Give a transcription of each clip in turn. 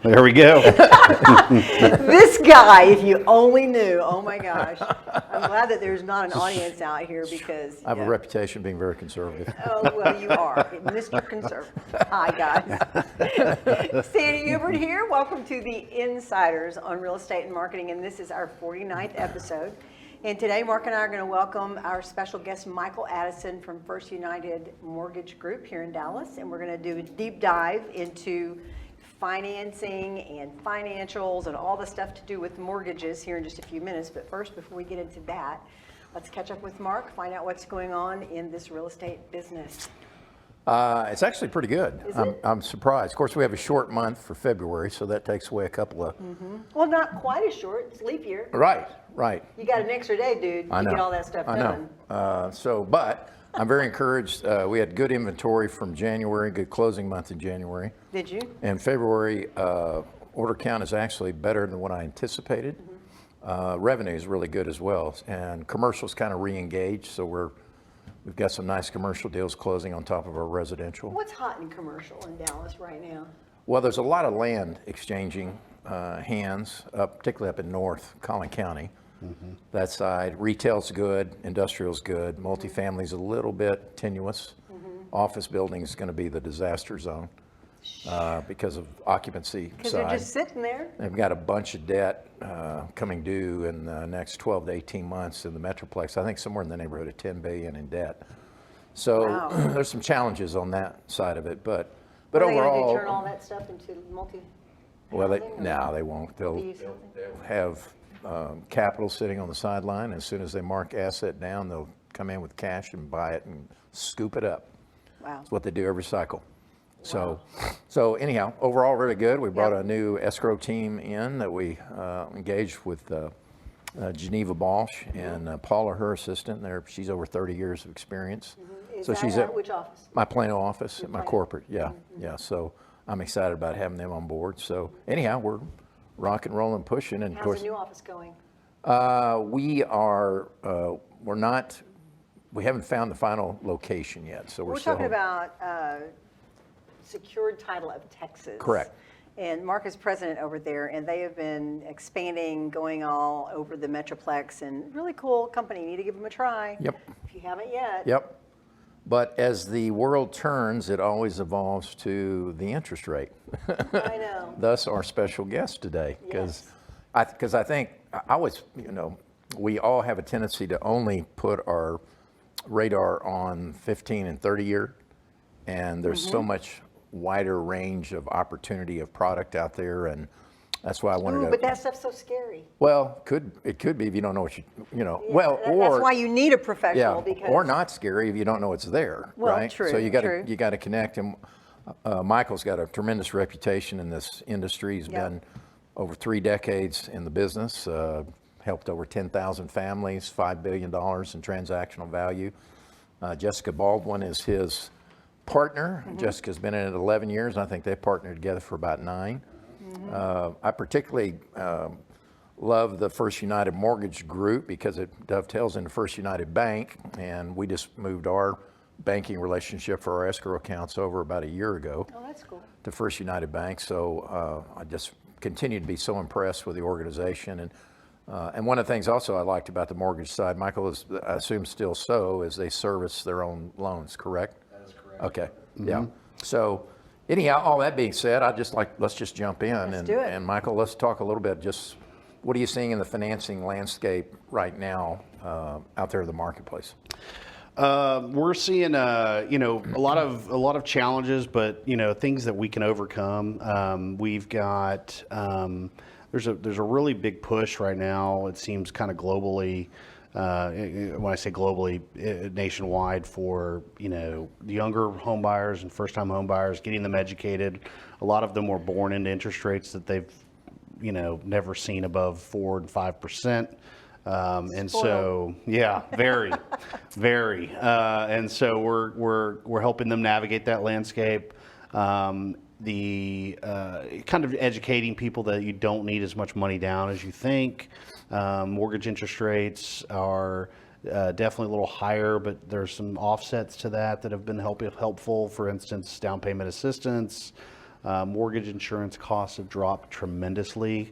There we go. This guy, if you only knew, oh my gosh. I'm glad that there's not an audience out here because. I have a reputation of being very conservative. Oh, well, you are, Mr. Conservative. Hi, guys. Sandy Hubert here. Welcome to the Insiders on Real Estate and Marketing, and this is our 49th episode. And today, Mark and I are going to welcome our special guest, Michael Addison from First United Mortgage Group here in Dallas, and we're going to do a deep dive into financing and financials and all the stuff to do with mortgages here in just a few minutes. But first, before we get into that, let's catch up with Mark, find out what's going on in this real estate business. It's actually pretty good. I'm surprised. Of course, we have a short month for February, so that takes away a couple of... Well, not quite as short. It's leap year. Right. You got an extra day, dude, to get all that stuff done. But I'm very encouraged. We had good inventory from January, good closing month in January. Did you? And February, order count is actually better than what I anticipated. Revenue is really good as well. And commercial's kind of re-engaged, so we've got some nice commercial deals closing on top of our residential. What's hot in commercial in Dallas right now? Well, there's a lot of land exchanging hands, particularly up in North Collin County. That side, retail's good, industrial's good, multifamily's a little bit tenuous. Office building's going to be the disaster zone because of occupancy Because side. they're just sitting there. They've got a bunch of debt coming due in the next 12 to 18 months in the Metroplex. I think somewhere in the neighborhood of $10 billion in debt. So there's some challenges on that side of it, but overall, They turn all that stuff into multi. well, they won't. They'll have capital sitting on the sideline. As soon as they mark asset down, they'll come in with cash and buy it and scoop it up. Wow. That's what they do every cycle. So anyhow, overall really good. We brought a new escrow team in that we engaged with Geneva Balsh and Paula, her assistant. She's over 30 years of experience. So she's at which office? My Plano office, at my corporate. Yeah. So I'm excited about having them on board. So anyhow, we're rock and rolling, pushing, and How's of course the new office going? we haven't found the final location yet. So We're talking about Secured Title of Texas. Correct. And Mark is president over there, and they have been expanding, going all over the Metroplex, and really cool company. You need to give them a try. Yep. If you haven't yet. Yep. But as the world turns, it always evolves to the interest rate. I know. Thus our special guest today, because Yes. I think we all have a tendency to only put our radar on 15 and 30 year, and there's so much wider range of opportunity of product out there, and that's why I wanted to. But that stuff's so scary. Well, it could be if you don't know what well, that's or why you need a professional, because or not scary if you don't know it's there, Well, right? true, So you true. got to connect, and Michael's got a tremendous reputation in this industry. He's been over 3 decades in the business, helped over 10,000 families, $5 billion in transactional value. Jessica Baldwin is his partner. Jessica's been in it 11 years. I think they've partnered together for about 9. I particularly love the First United Mortgage Group because it dovetails into First United Bank, and we just moved our banking relationship for our escrow accounts over about a year ago. Oh, that's cool. To First United Bank. So I just continue to be so impressed with the organization, and one of the things also I liked about the mortgage side, Michael, is I assume still so, is they service their own loans, correct? That is correct. Okay. Yeah. So anyhow, all that being said, let's just jump in. Let's do it. And Michael, let's talk a little bit, just what are you seeing in the financing landscape right now out there in the marketplace? We're seeing, a lot of challenges, but things that we can overcome. We've got there's a really big push right now. It seems kind of globally. When I say globally, nationwide, for the younger home buyers and first-time home buyers, getting them educated. A lot of them were born into interest rates that they've never seen above 4 and 5%. And so, very, very. And so we're helping them navigate that landscape. The kind of educating people that you don't need as much money down as you think. Mortgage interest rates are definitely a little higher, but there's some offsets to that have been helpful. For instance, down payment assistance, Mortgage insurance costs have dropped tremendously.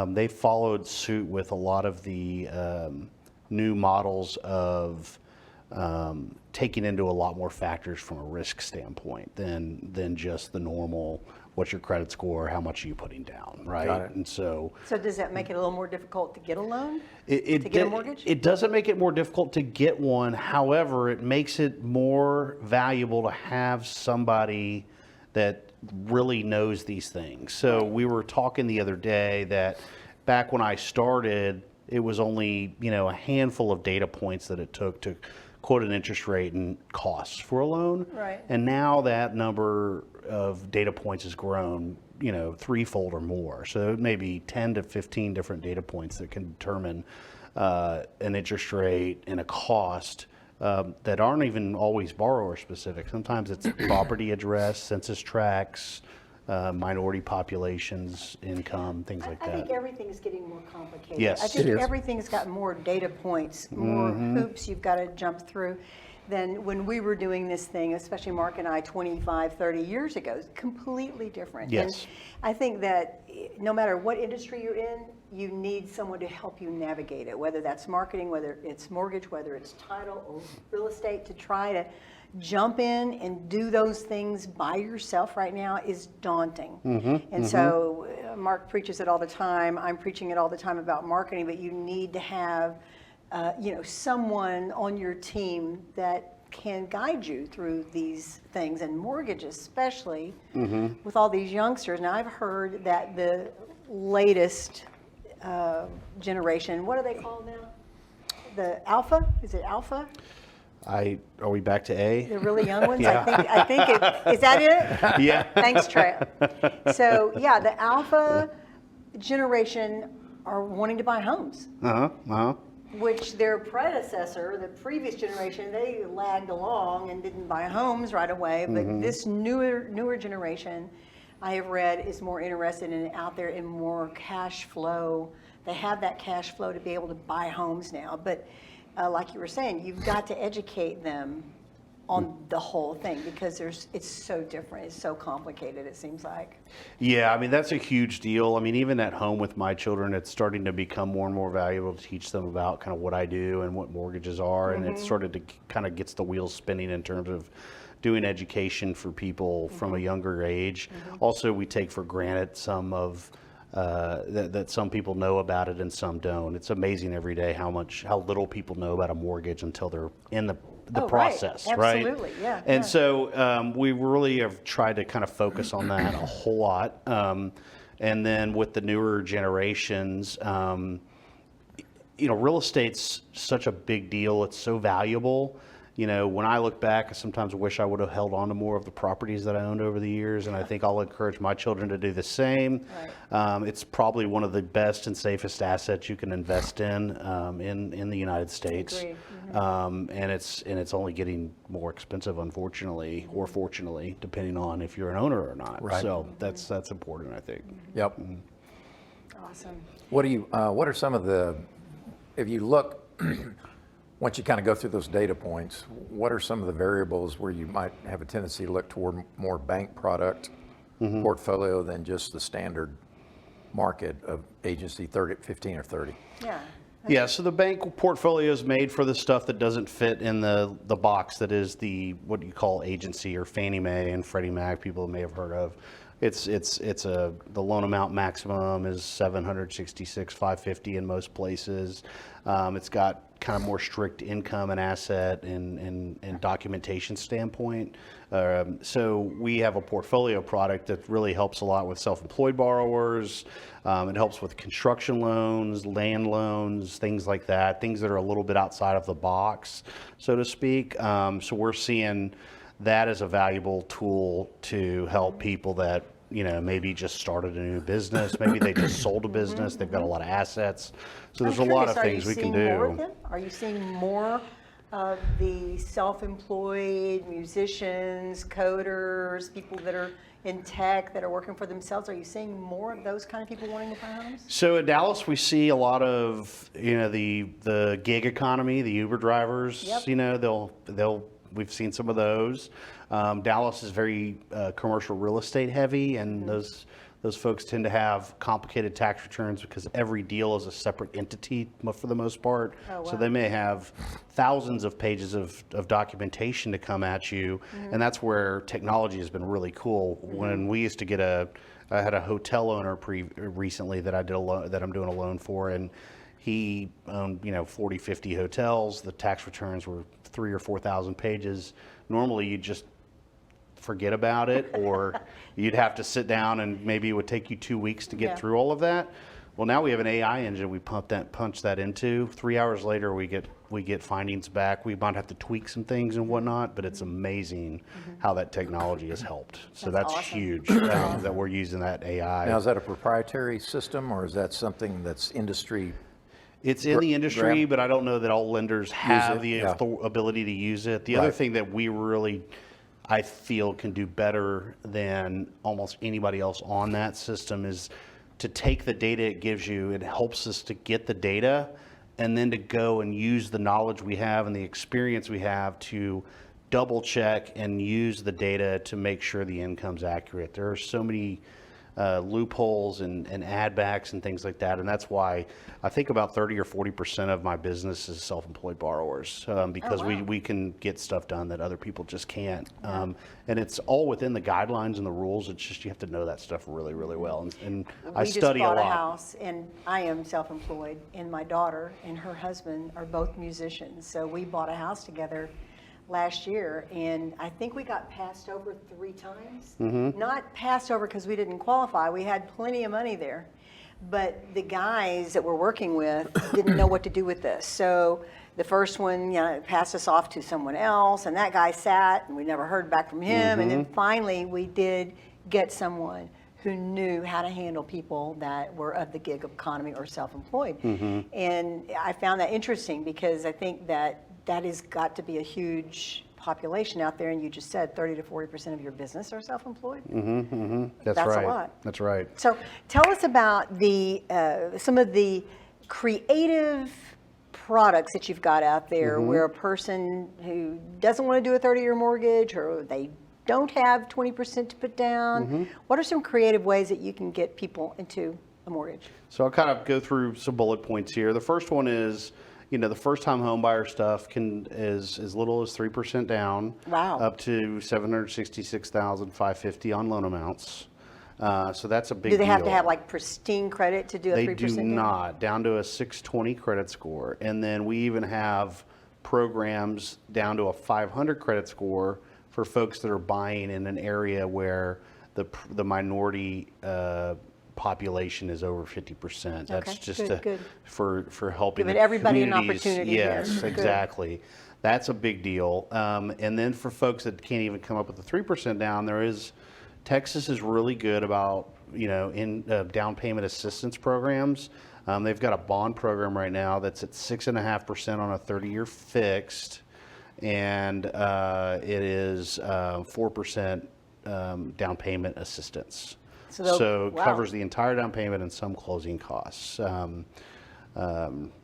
They followed suit with a lot of the new models of taking into a lot more factors from a risk standpoint than just the normal, what's your credit score, how much are you putting down, right? Got it. And so does that make it a little more difficult to get a loan? to get a mortgage? It doesn't make it more difficult to get one. However, it makes it more valuable to have somebody that really knows these things. So we were talking the other day that back when I started, it was only, a handful of data points that it took to quote an interest rate and costs for a loan. Right. And now that number of data points has grown, threefold or more. So maybe 10 to 15 different data points that can determine an interest rate and a cost that aren't even always borrower specific. Sometimes it's property address, census tracts, minority populations, income, things like I that. think everything's getting more complicated. Yes. I think It is. everything's got more data points, more hoops you've got to jump through than when we were doing this thing, especially Mark and I 25, 30 years ago. It's completely different. Yes. And I think that no matter what industry you're in, you need someone to help you navigate it, whether that's marketing, whether it's mortgage, whether it's title or real estate. To try to jump in and do those things by yourself right now is daunting. And so Mark preaches it all the time. I'm preaching it all the time about marketing, but you need to have someone on your team that can guide you through these things, and mortgage especially with all these youngsters. Now I've heard that the latest generation, what are they called now? The Alpha? Is it Alpha? Are we back to A? The really young ones? Yeah. I think is that it? Yeah. Thanks, Trey. So yeah, the Alpha generation are wanting to buy homes, which their predecessor, the previous generation, they lagged along and didn't buy homes right away. But this newer generation, I have read, is more interested in out there in more cash flow. They have that cash flow to be able to buy homes now. But like you were saying, you've got to educate them on the whole thing because it's so different. It's so complicated, it seems like. Yeah, I mean, that's a huge deal. I mean, even at home with my children, it's starting to become more and more valuable to teach them about kind of what I do and what mortgages are. And it's sort of kind of gets the wheels spinning in terms of doing education for people from a younger age. Also, we take for granted some of that some people know about it and some don't. It's amazing every day how little people know about a mortgage until they're in the process, right? Absolutely, yeah. And so we really have tried to kind of focus on that a whole lot. And then with the newer generations, real estate's such a big deal. It's so valuable. When I look back, I sometimes wish I would have held on to more of the properties that I owned over the years, and I think I'll encourage my children to do the same. Right. It's probably one of the best and safest assets you can invest in the United States. Agree. And it's only getting more expensive, unfortunately, or fortunately, depending on if you're an owner or not. Right. So that's important, I think. Yep. Awesome. What are some of the, if you look, once you kind of go through those data points, what are some of the variables where you might have a tendency to look toward more bank product portfolio than just the standard market of agency 15 or 30? Yeah. Yeah, so the bank portfolio is made for the stuff that doesn't fit in the box that is what you call agency or Fannie Mae and Freddie Mac, people may have heard of. The loan amount maximum is $766,550 in most places. It's got kind of more strict income and asset and documentation standpoint. So we have a portfolio product that really helps a lot with self-employed borrowers. It helps with construction loans, land loans, things like that, things that are a little bit outside of the box, so to speak. So we're seeing that as a valuable tool to help people that maybe just started a new business, maybe they just sold a business, they've got a lot of assets. So there's a lot of things we can do. Are you seeing more of the self-employed musicians, coders, people that are in tech that are working for themselves? Are you seeing more of those kind of people wanting to buy homes? So in Dallas, we see a lot of the gig economy, the Uber drivers. Yep. They'll we've seen some of those. Dallas is very commercial real estate heavy, and those folks tend to have complicated tax returns because every deal is a separate entity for the most part. Oh, wow. So they may have thousands of pages of documentation to come at you, and that's where technology has been really cool. When we used to get I had a hotel owner recently that I'm doing a loan for, and he owned 40, 50 hotels. The tax returns were 3,000 or 4,000 pages. Normally, you just forget about it, or you'd have to sit down and maybe it would take you 2 weeks to get through all of that. Well, now we have an AI engine we punch that into. 3 hours later, we get findings back. We might have to tweak some things and whatnot, but it's amazing how that technology has helped. So that's awesome. huge that we're using that AI. Now, is that a proprietary system, or is that something that's industry? It's in the industry, but I don't know that all lenders have the ability to use it. The other thing that we really, I feel, can do better than almost anybody else on that system is to take the data it gives you. It helps us to get the data and then to go and use the knowledge we have and the experience we have to double check and use the data to make sure the income's accurate. There are so many loopholes and add backs and things like that, and that's why I think about 30 or 40% of my business is self-employed borrowers, because we can get stuff done that other people just can't. And it's all within the guidelines and the rules. It's just you have to know that stuff really, really well. And I study a lot. We just bought a house, and I am self-employed, and my daughter and her husband are both musicians. So we bought a house together last year, and I think we got passed over 3 times. Not passed over because we didn't qualify. We had plenty of money there, but the guys that we're working with didn't know what to do with this. So the first one, passed us off to someone else, and that guy sat, and we never heard back from him. And then finally, we did get someone who knew how to handle people that were of the gig economy or self-employed. And I found that interesting because I think that has got to be a huge population out there, and you just said 30 to 40% of your business are self-employed. That's a right. lot. That's right. So tell us about the some of the creative products that you've got out there where a person who doesn't want to do a 30-year mortgage, or they don't have 20% to put down, what are some creative ways that you can get people into a mortgage? So I'll kind of go through some bullet points here. The first one is, the first-time home buyer stuff is as little as 3% down, up to $766,550 on loan amounts. So that's a big deal. Do they have to have like pristine credit to do a 3% They do not, down to a 620 credit score. And then we even have programs down to a 500 credit score for folks that are buying in an area where the minority population is over 50%. That's just for helping giving everybody an communities. opportunity. Yes, exactly. That's a big deal. And then for folks that can't even come up with the 3% down, Texas is really good about in down payment assistance programs. They've got a bond program right now that's at 6.5% on a 30-year fixed, and it is 4% down payment assistance. So it covers the entire down payment and some closing costs.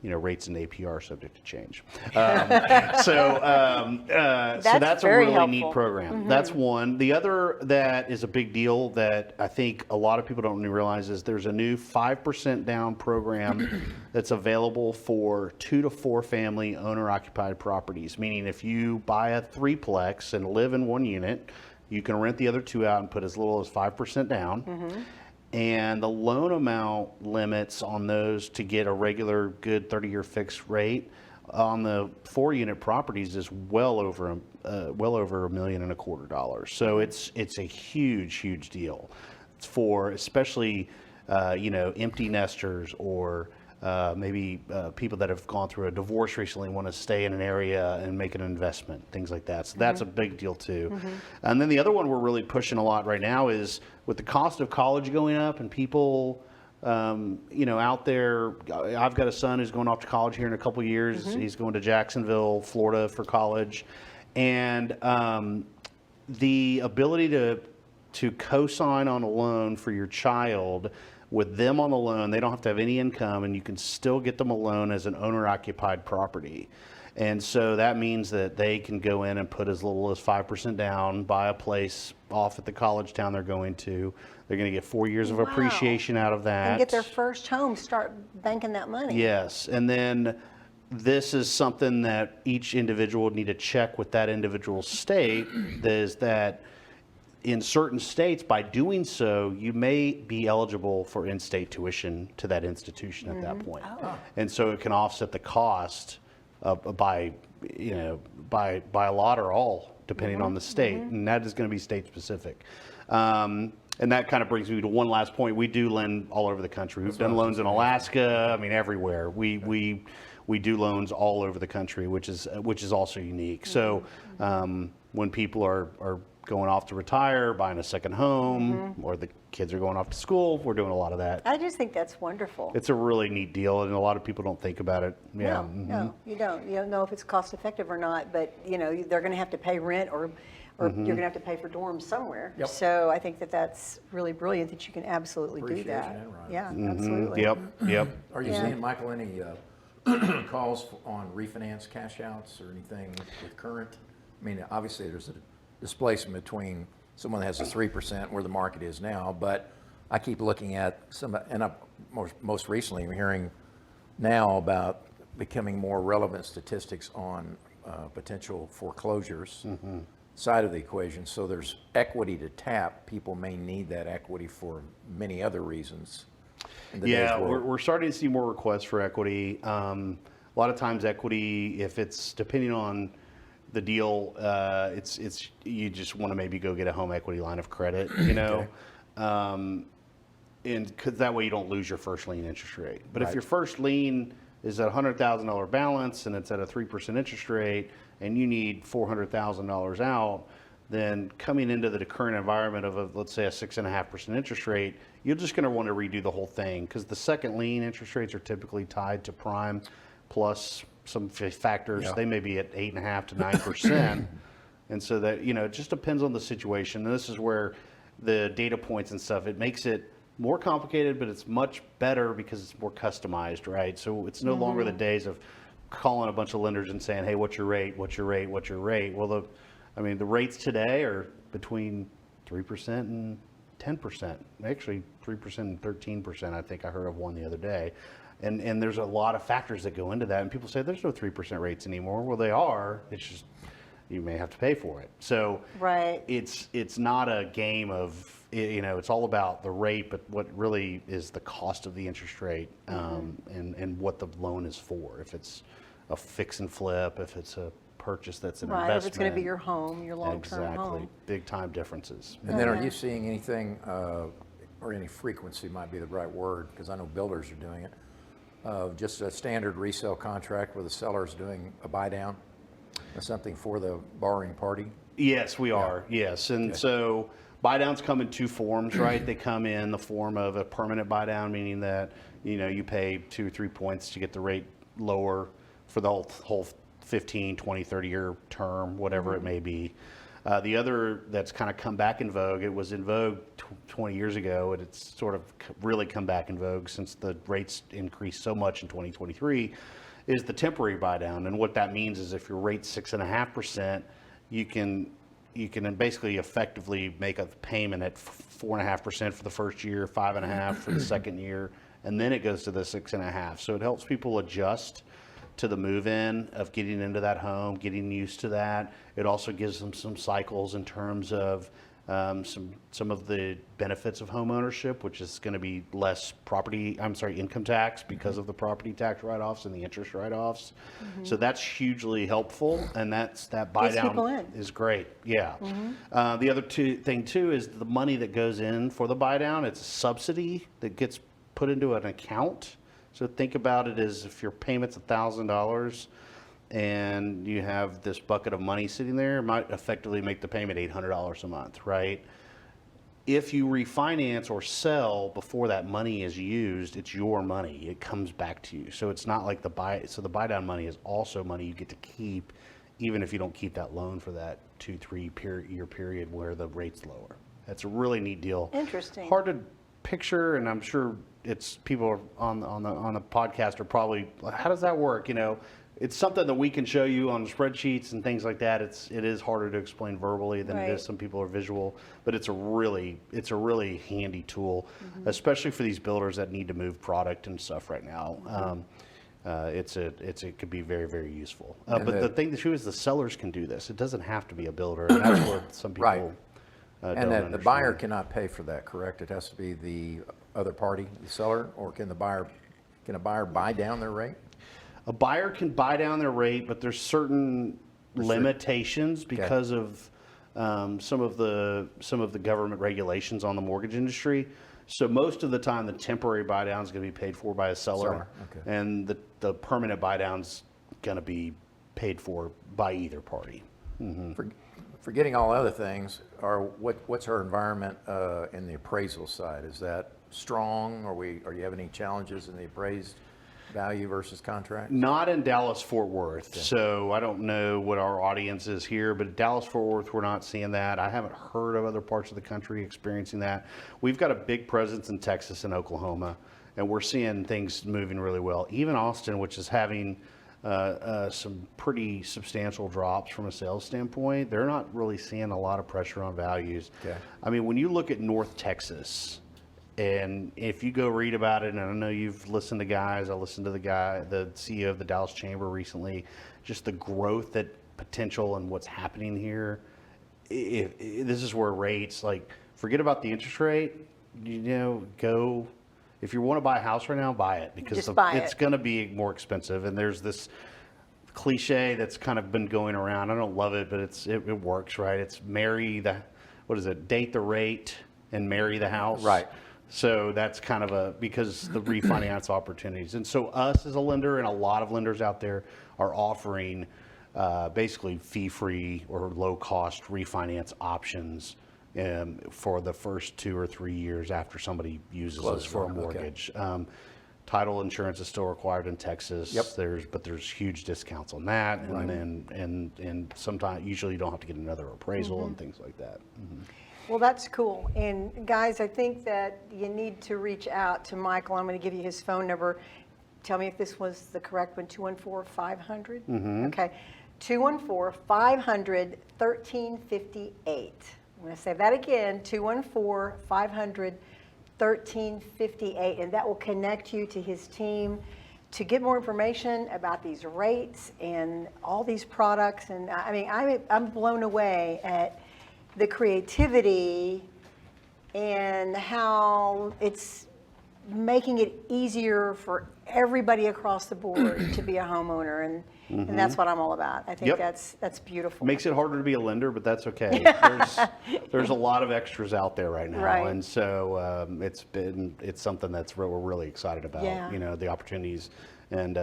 Rates and APR subject to change. So that's a really helpful. neat program. That's one. The other that is a big deal that I think a lot of people don't realize is there's a new 5% down program that's available for 2 to 4 family owner-occupied properties. Meaning if you buy a 3-plex and live in one unit, you can rent the other 2 out and put as little as 5% down. And the loan amount limits on those to get a regular good 30-year fixed rate on the 4-unit properties is well over $1.25 million. So it's a huge deal. It's for especially empty nesters or maybe people that have gone through a divorce recently and want to stay in an area and make an investment, things like that. So that's a big deal too. And then the other one we're really pushing a lot right now is with the cost of college going up and people, out there. I've got a son who's going off to college here in a couple of years. He's going to Jacksonville, Florida for college. And the ability to co-sign on a loan for your child with them on the loan, they don't have to have any income, and you can still get them a loan as an owner-occupied property. And so that means that they can go in and put as little as 5% down, buy a place off at the college town they're going to. They're going to get 4 years of Wow. appreciation out of that. And get their first home, start banking that money. Yes, and then this is something that each individual would need to check with that individual state, is that in certain states, by doing so, you may be eligible for in-state tuition to that institution at that point. And so it can offset the cost by a lot or all, depending on the state, and that is going to be state specific. And that kind of brings me to one last point. We do lend all over the country. We've done loans in Alaska. I mean, everywhere. We do loans all over the country, which is also unique. So when people are going off to retire, buying a second home, or the kids are going off to school, we're doing a lot of that. I just think that's wonderful. It's a really neat deal, and a lot of people don't think about it. Yeah. No, you don't. You don't know if it's cost effective or not, but they're going to have to pay rent or you're going to have to pay for dorms somewhere. Yep. So I think that's really brilliant that you can absolutely do Appreciation that. and right. Yeah, absolutely. Yep. Are you Yeah. seeing, Michael, any calls on refinance cash outs or anything with current? I mean, obviously there's a displacement between someone that has a 3% where the market is now, but I keep looking at most recently I'm hearing now about becoming more relevant statistics on potential foreclosures side of the equation. So there's equity to tap. People may need that equity for many other reasons. in the Yeah, days world. we're starting to see more requests for equity. A lot of times equity, if it's depending on the deal, it's you just want to maybe go get a home equity line of credit, and because that way you don't lose your first lien interest rate. But if Right. your first lien is at $100,000 balance and it's at a 3% interest rate, and you need $400,000 out, then coming into the current environment of let's say a 6.5% interest rate, you're just going to want to redo the whole thing, because the second lien interest rates are typically tied to prime plus some factors. Yeah. They may be at 8.5 to 9%. And so that, it just depends on the situation. And this is where the data points and stuff, it makes it more complicated, but it's much better because it's more customized, right? So it's no longer the days of calling a bunch of lenders and saying, hey, what's your rate? What's your rate? What's your rate? Well, the rates today are between 3% and 10%. Actually, 3% and 13%, I think I heard of one the other day. And there's a lot of factors that go into that. And people say there's no 3% rates anymore. Well, they are. It's just you may have to pay for it. So Right. it's not a game of, it's all about the rate, but what really is the cost of the interest rate, and what the loan is for. If it's a fix and flip, if it's a purchase that's an Right, investment. if it's going to be your home, your long-term Exactly. home. Big time differences. And then are you seeing anything, or any frequency might be the right word, because I know builders are doing it, of just a standard resale contract where the seller's doing a buy down, or something for the borrowing party? Yes, we are. Yes. And so buy downs come in two forms, right? They come in the form of a permanent buy down, meaning that, you pay 2 or 3 points to get the rate lower for the whole 15, 20, 30 year term, whatever it may be. The other that's kind of come back in vogue, it was in vogue 20 years ago, and it's sort of really come back in vogue since the rates increased so much in 2023, is the temporary buy down. And what that means is if your rate's 6.5%, you can basically effectively make a payment at 4.5% for the first year, 5.5% for the second year, and then it goes to the 6.5%. So it helps people adjust to the move-in of getting into that home, getting used to that. It also gives them some cycles in terms of some of the benefits of home ownership, which is going to be less income tax because of the property tax write-offs and the interest write-offs. So that's hugely helpful, and that buy Gets people down in. is great. Yeah. The other thing too is the money that goes in for the buy down. It's a subsidy that gets put into an account. So think about it as if your payment's $1,000 and you have this bucket of money sitting there, it might effectively make the payment $800 a month, right? If you refinance or sell before that money is used, it's your money. It comes back to you. So it's not like the buy down money is also money you get to keep, even if you don't keep that loan for that 2-3 year period where the rate's lower. That's a really neat deal. Interesting. Hard to picture, and I'm sure it's people on the podcast are probably, how does that work? it's something that we can show you on spreadsheets and things like that. It is harder to explain verbally than it is. Some people are visual, but it's a really handy tool, especially for these builders that need to move product and stuff right now. It could be very, very useful. But the thing too is the sellers can do this. It doesn't have to be a builder, and that's what some people Right. don't And the buyer understand. cannot pay for that, correct? It has to be the other party, the seller, or can a buyer buy down their rate? A buyer can buy down their rate, but there's certain limitations because of some of the government regulations on the mortgage industry. So most of the time, the temporary buy down is going to be paid for by a seller, Okay. and the permanent buy down's going to be paid for by either party. Forgetting all other things, what's our environment in the appraisal side? Is that strong? Or you have any challenges in the appraised value versus contract? Not in Dallas-Fort Worth. So I don't know what our audience is here, but Dallas-Fort Worth, we're not seeing that. I haven't heard of other parts of the country experiencing that. We've got a big presence in Texas and Oklahoma, and we're seeing things moving really well. Even Austin, which is having some pretty substantial drops from a sales standpoint, they're not really seeing a lot of pressure on values. Okay. I mean, when you look at North Texas, and if you go read about it, and I know you've listened to guys, I listened to the CEO of the Dallas Chamber recently, just the growth that potential and what's happening here. This is where rates, like, forget about the interest rate, go, if you want to buy a house right now, buy it, because it's going to be more expensive. And there's this cliche that's kind of been going around. I don't love it, but it works, right? It's date the rate and marry the house. Right. So that's kind of because the refinance opportunities. And so us as a lender, and a lot of lenders out there, are offering basically fee-free or low-cost refinance options for the first 2 or 3 years after somebody uses us for a mortgage. Title insurance is still required in Texas. Yep. But there's huge discounts on that, and sometimes usually you don't have to get another appraisal and things like that. Well, that's cool. And guys, I think that you need to reach out to Michael. I'm going to give you his phone number. Tell me if this was the correct one, 214-500? Okay, 214-500-1358. I'm going to say that again, 214-500-1358, and that will connect you to his team to get more information about these rates and all these products. And I mean, I'm blown away at the creativity and how it's making it easier for everybody across the board to be a homeowner, and that's what I'm all about. I think that's beautiful. Makes it harder to be a lender, but that's okay. There's a lot of extras out there right now, and so it's something we're really excited about. The opportunities, and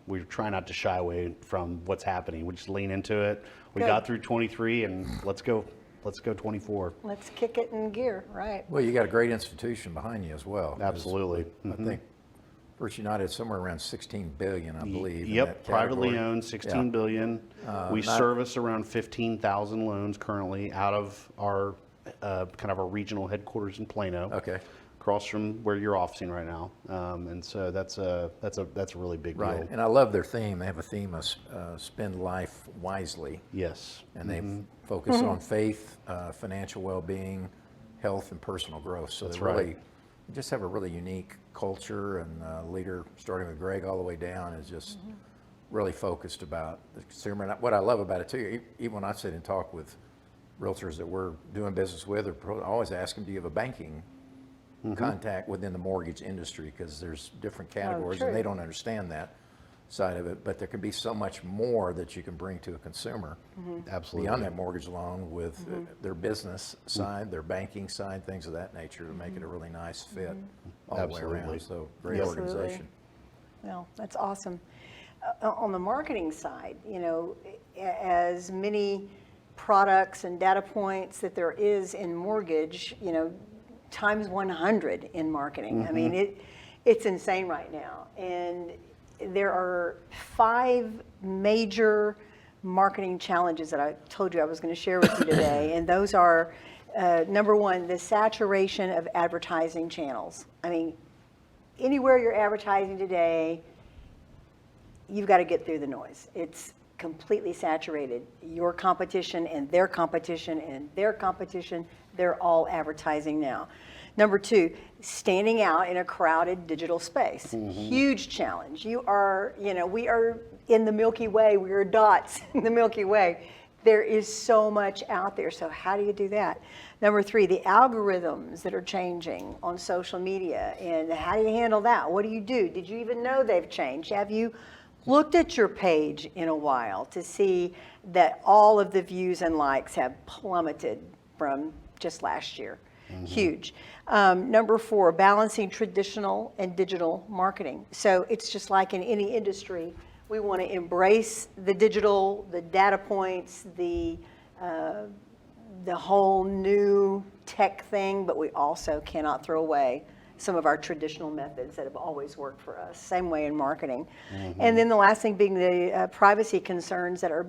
we try not to shy away from what's happening. We just lean into it. We got through 23, and let's go 24. Let's kick it in gear, right? Well, you got a great institution behind you as well. Absolutely. I think First United is somewhere around $16 billion, I believe. Yep, privately owned, $16 billion. We service around 15,000 loans currently out of our kind of our regional headquarters in Plano. Okay. Across from where you're officing right now, and so that's a really big deal. Right, and I love their theme. They have a theme of spend life wisely. Yes, and they focus on faith, financial well-being, health, and personal growth. So they really just have a really unique culture, and leader starting with Greg all the way down is just really focused about the consumer. And what I love about it too, even when I sit and talk with realtors that we're doing business with, I always ask them, do you have a banking contact within the mortgage industry, because there's different categories and they don't understand that side of it, but there can be so much more that you can bring to a consumer absolutely beyond that mortgage loan with their business side, their banking side, things of that nature, to make it a really nice fit all the way around. So great organization. Well, that's awesome. On the marketing side, as many products and data points that there is in mortgage, times 100 in marketing. I mean, it's insane right now. And there are 5 major marketing challenges that I told you I was going to share with you today. And those are, number 1, the saturation of advertising channels. I mean, anywhere you're advertising today, you've got to get through the noise. It's completely saturated. Your competition and their competition and their competition, they're all advertising now. Number two, standing out in a crowded digital space. Huge challenge. We are in the Milky Way. We are dots in the Milky Way. There is so much out there. So how do you do that? Number three, the algorithms that are changing on social media, and how do you handle that? What do you do? Did you even know they've changed? Have you looked at your page in a while to see that all of the views and likes have plummeted from just last year? Huge. Number four, balancing traditional and digital marketing. So it's just like in any industry, we want to embrace the digital, the data points, the whole new tech thing, but we also cannot throw away some of our traditional methods that have always worked for us. Same way in marketing. And then the last thing being the privacy concerns that are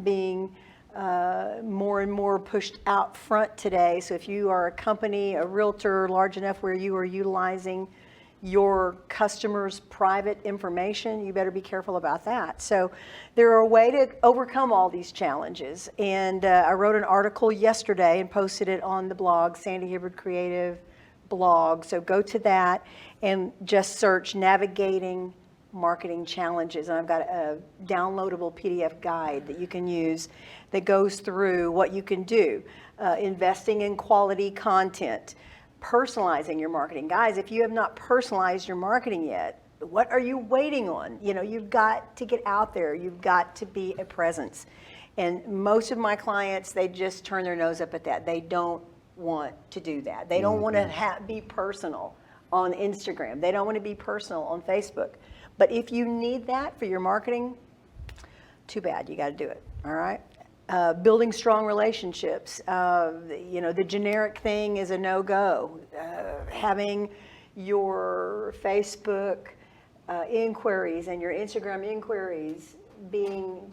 being more and more pushed out front today. So if you are a company, a realtor large enough where you are utilizing your customers' private information, you better be careful about that. So there are a way to overcome all these challenges. And I wrote an article yesterday and posted it on the blog, Sandy Hibbard Creative blog. So go to that and just search Navigating Marketing Challenges. And I've got a downloadable PDF guide that you can use that goes through what you can do. Investing in quality content, personalizing your marketing. Guys, if you have not personalized your marketing yet, what are you waiting on? You've got to get out there. You've got to be a presence. And most of my clients, they just turn their nose up at that. They don't want to do that. They don't want to be personal on Instagram. They don't want to be personal on Facebook. But if you need that for your marketing, too bad. You got to do it. All right. Building strong relationships. The generic thing is a no-go. Having your Facebook inquiries and your Instagram inquiries being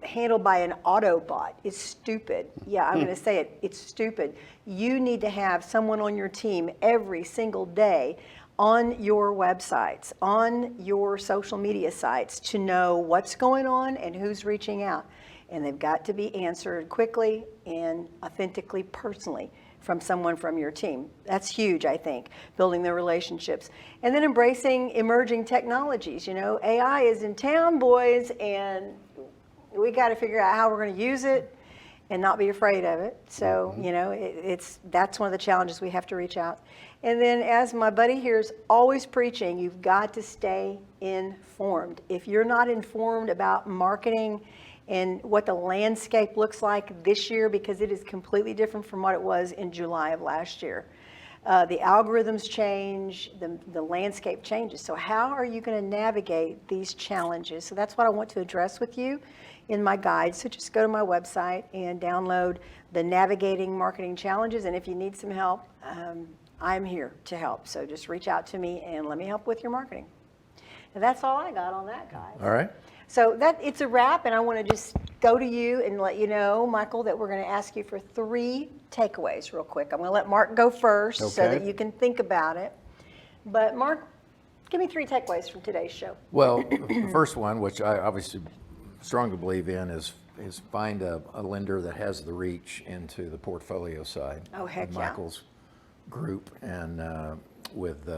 handled by an Autobot is stupid. Yeah, I'm going to say it. It's stupid. You need to have someone on your team every single day on your websites, on your social media sites to know what's going on and who's reaching out. And they've got to be answered quickly and authentically, personally from someone from your team. That's huge, I think, building the relationships. And then embracing emerging technologies. AI is in town, boys, and we got to figure out how we're going to use it and not be afraid of it. So, that's one of the challenges we have to reach out. And then, as my buddy here is always preaching, you've got to stay informed. If you're not informed about marketing and what the landscape looks like this year, because it is completely different from what it was in July of last year. The algorithms change, the landscape changes. So how are you going to navigate these challenges? So that's what I want to address with you in my guide. So just go to my website and download the Navigating Marketing Challenges. And if you need some help, I'm here to help. So just reach out to me and let me help with your marketing. And that's all I got on that, guys. All right. So it's a wrap, and I want to just go to you and let you know, Michael, that we're going to ask you for 3 takeaways real quick. I'm going to let Mark go first so that you can think about it. But Mark, give me 3 takeaways from today's show. Well, the first one, which I obviously strongly believe in, is find a lender that has the reach into the portfolio side. Oh, heck of yeah. Michael's group and with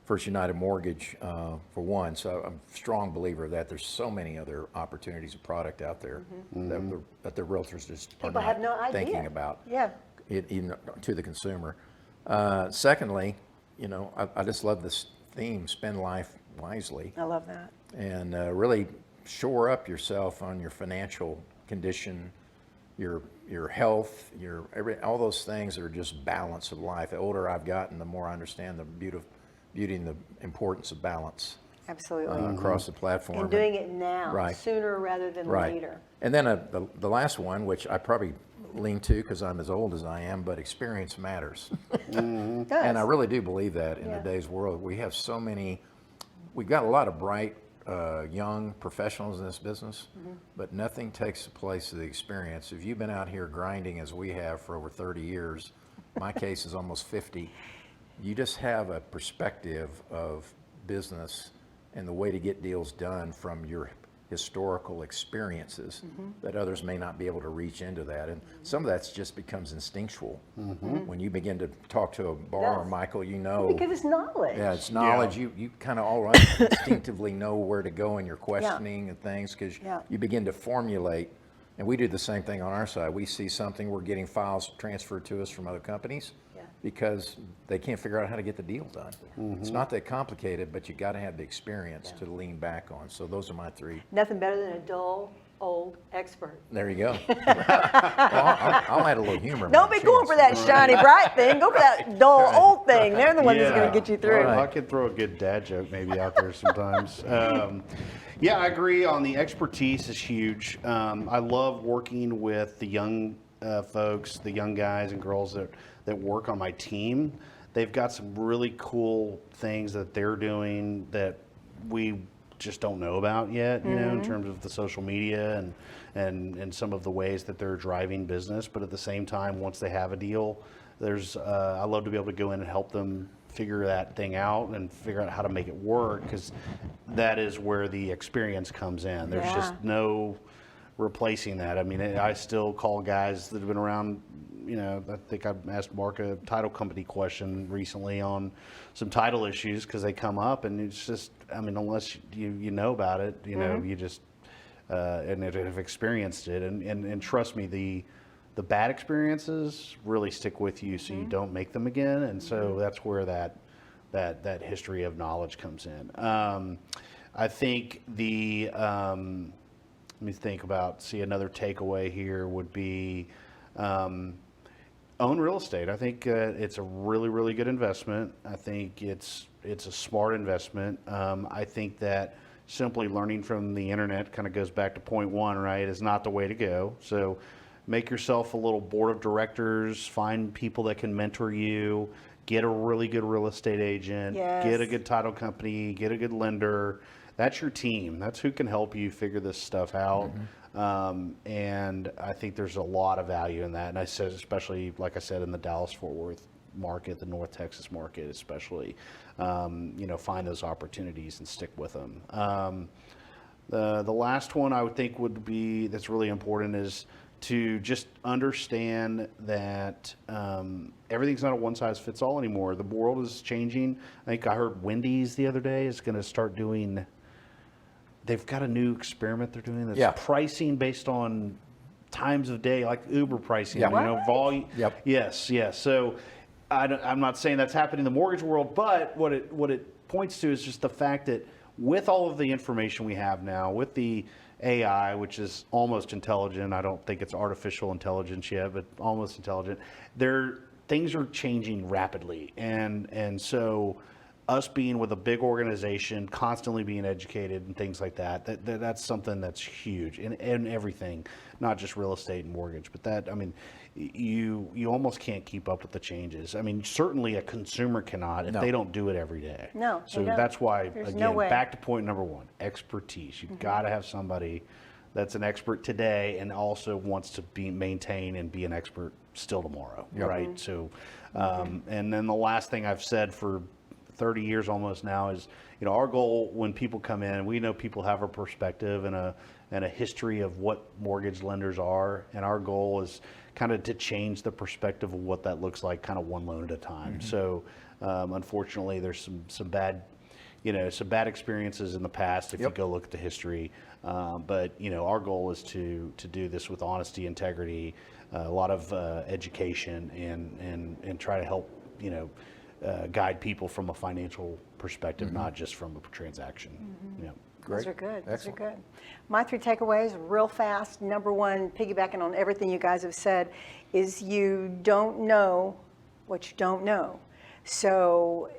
First United Mortgage for one. So I'm a strong believer of that. There's so many other opportunities of product out there that the realtors just People are have not no idea. thinking about. Yeah. Even to the consumer. Secondly, I just love this theme, spend life wisely. I love that. And really shore up yourself on your financial condition, your health, all those things are just balance of life. The older I've gotten, the more I understand the beauty and the importance of balance. Absolutely. Across the platform. And doing it now, Right. sooner rather than later. And then the last one, which I probably lean to because I'm as old as I am, but experience matters. It does. And I really do believe that in today's world. We've got a lot of bright, young professionals in this business, but nothing takes the place of the experience. If you've been out here grinding as we have for over 30 years, my case is almost 50, you just have a perspective of business and the way to get deals done from your historical experiences that others may not be able to reach into that. And some of that just becomes instinctual. When you begin to talk to a borrower, Yes. Michael, you know. Because it's knowledge. Yeah, it's knowledge. You kind of all right instinctively know where to go in your questioning and things, because you begin to formulate. And we do the same thing on our side. We see something, we're getting files transferred to us from other companies because they can't figure out how to get the deal done. It's not that complicated, but you got to have the experience to lean back on. So those are my three. Nothing better than a dull, old expert. There you go. I'll add a little humor. Don't be going for that shiny, bright thing. Go for that dull, old thing. They're the ones that's going to get you through. Well, I could throw a good dad joke maybe out there sometimes. Yeah, I agree on the expertise is huge. I love working with the young folks, the young guys and girls that work on my team. They've got some really cool things that they're doing that we just don't know about yet, you know, in terms of the social media and some of the ways that they're driving business. But at the same time, once they have a deal, I love to be able to go in and help them figure that thing out and figure out how to make it work, because that is where the experience comes in. There's just no replacing that. I mean, I still call guys that have been around. You know, I think I asked Mark a title company question recently on some title issues because they come up, and it's just, I mean, unless you know about it, you know, you just and have experienced it, and trust me, the bad experiences really stick with you, so you don't make them again, and so that's where that history of knowledge comes in. I think let me think about. See, another takeaway here would be. Own real estate. I think it's a really, really good investment. I think it's a smart investment. I think that simply learning from the internet kind of goes back to point one, right, is not the way to go. So make yourself a little board of directors, find people that can mentor you, get a really good real estate agent, get a good title company, get a good lender. That's your team. That's who can help you figure this stuff out. And I think there's a lot of value in that. And I said, especially, like I said, in the Dallas-Fort Worth market, the North Texas market especially, you know, find those opportunities and stick with them. The last one I would think would be that's really important is to just understand that everything's not a one-size-fits-all anymore. The world is changing. I think I heard Wendy's the other day is going to start doing. They've got a new experiment they're doing that's pricing based on times of day, like Uber pricing. You know, volume. Yes. So I'm not saying that's happening in the mortgage world, but what it points to is just the fact that with all of the information we have now, with the AI, which is almost intelligent, I don't think it's artificial intelligence yet, but almost intelligent, things are changing rapidly, and so us being with a big organization, constantly being educated and things like that's something that's huge in everything, not just real estate and mortgage, but that, I mean, you almost can't keep up with the changes. I mean, certainly a consumer cannot if they don't do it every day. No. So that's why, again, back to point number one, expertise. You've got to have somebody that's an expert today and also wants to maintain and be an expert still tomorrow, right? So, and then the last thing I've said for 30 years almost now is, you know, our goal when people come in, we know people have a perspective and a history of what mortgage lenders are, and our goal is kind of to change the perspective of what that looks like, kind of one loan at a time. So unfortunately there's some bad experiences in the past if you go look at the history, but you know, our goal is to do this with honesty, integrity, a lot of education, and try to help, you know, guide people from a financial perspective, not just from a transaction. Yeah. Great. Those are good. Those Excellent. are good. My 3 takeaways, real fast. Number one, piggybacking on everything you guys have said, is you don't know what you don't know. So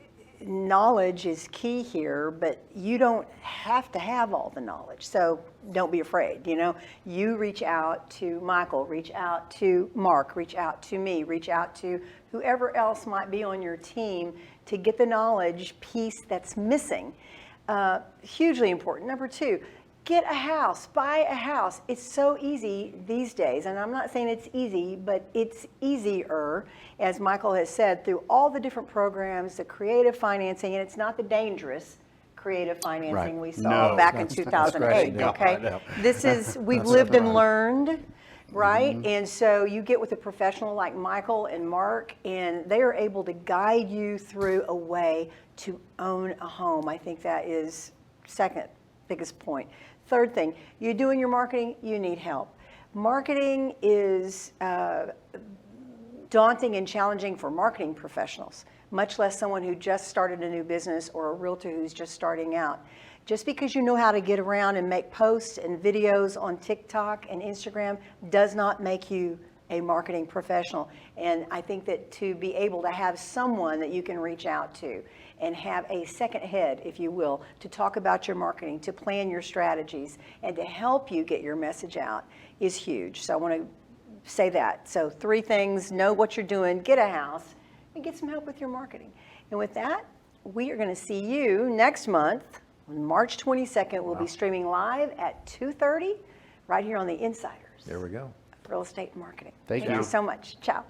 knowledge is key here, but you don't have to have all the knowledge. So don't be afraid. You know, you reach out to Michael, reach out to Mark, reach out to me, reach out to whoever else might be on your team to get the knowledge piece that's missing. Hugely important. Number 2, get a house, buy a house. It's so easy these days, and I'm not saying it's easy, but it's easier, as Michael has said, through all the different programs, the creative financing, and it's not the dangerous creative financing Right. we saw No, back in that's 2008, right. okay? I know. This is, we've lived and learned, right? And so you get with a professional like Michael and Mark, and they are able to guide you through a way to own a home. I think that is second biggest point. Third thing, you're doing your marketing, you need help. Marketing is daunting and challenging for marketing professionals, much less someone who just started a new business or a realtor who's just starting out. Just because you know how to get around and make posts and videos on TikTok and Instagram does not make you a marketing professional. And I think that to be able to have someone that you can reach out to and have a second head, if you will, to talk about your marketing, to plan your strategies, and to help you get your message out is huge. So I want to say that. So 3 things: know what you're doing, get a house, and get some help with your marketing. And with that, we are going to see you next month on March 22nd. We'll be streaming live at 2:30 right here on the Insiders. There we go. Real estate and marketing. Thank you you so much. Ciao.